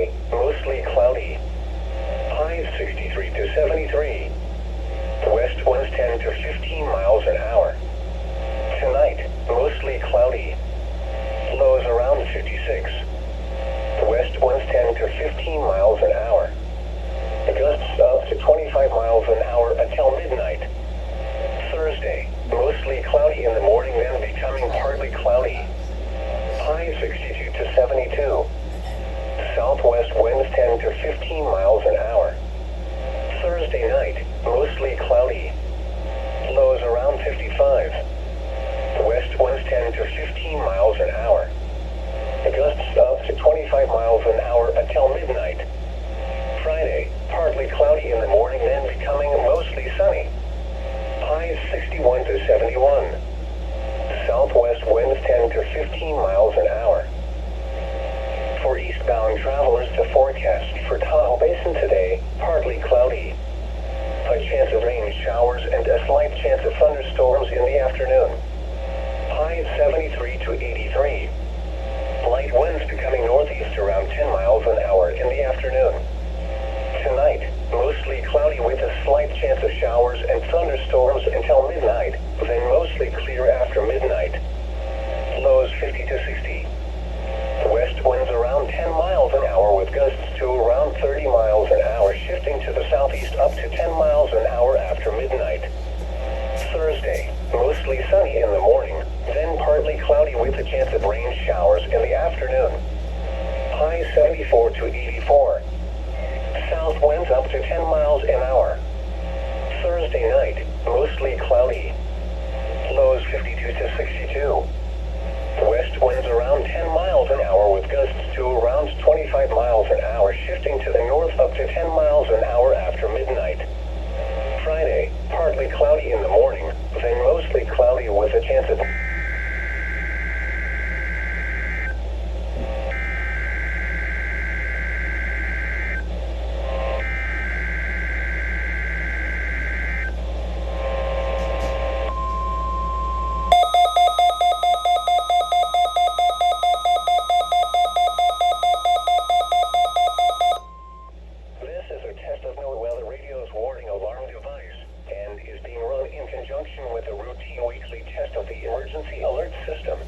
Friday, mostly cloudy. Highs 63 to 73. West winds 10 to 15 miles an hour. Tonight, mostly cloudy. Lows around 56. West winds 10 to 15 miles an hour. Gusts up to 25 miles an hour until midnight. Thursday, mostly cloudy in the morning, then becoming partly cloudy. High 62 to 72. Southwest winds 10 to 15 miles an hour. Thursday night, mostly cloudy. Lows around 55. West winds 10 to 15 miles an hour. Gusts up to 25 miles an hour until midnight. Friday, partly cloudy in the morning, then becoming mostly sunny. Highs 61 to 71. Southwest winds 10 to 15 miles an hour. For eastbound travelers, to forecast for Tahoe Basin today, partly cloudy. A chance of rain showers and a slight chance of thunderstorms in the afternoon. Highs 73 to 83. Light winds becoming northeast around 10 miles an hour in the afternoon. Tonight, mostly cloudy with a slight chance of showers and thunderstorms until midnight, then mostly clear after midnight. Lows 50 to 60. West winds around 10 miles an hour with gusts to around 30 miles an hour, shifting to the southeast up to 10 miles an hour after midnight. Thursday, mostly sunny in the morning, then partly cloudy with a chance of rain showers in the afternoon. High 74 to 84. South winds up to 10 miles an hour. Thursday night, mostly cloudy. Lows 52 to 62. West winds around 10 miles an hour with gusts to around 25 miles an hour, shifting to the north up to 10 miles an hour after midnight. Friday, partly cloudy in the morning, then mostly cloudy with a chance of with a routine weekly test of the emergency alert system.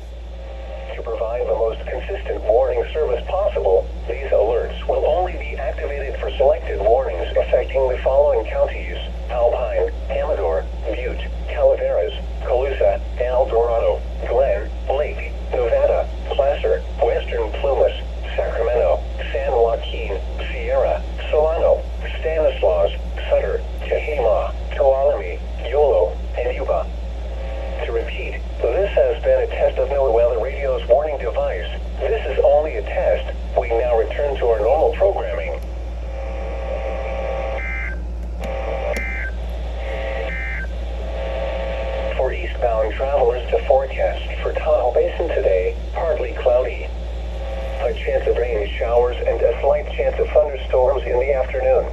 To provide the most consistent warning service possible, these alerts will only be activated for selected warnings affecting the following counties: Alpine, Amador, Butte, Calaveras, Colusa, El Dorado, Glen, Lake, Nevada, Placer, Western Plumas, Sacramento, San Joaquin, Sierra, Solano, Stanislaus, Sutter, Tehama, Tuolumne, Yolo, and Yuba. To repeat, this has been a test of NOAA Weather Radio's warning device. This is only a test. We now return to our normal programming. For eastbound travelers, to forecast for Tahoe Basin today, partly cloudy. A chance of rain showers and a slight chance of thunderstorms in the afternoon.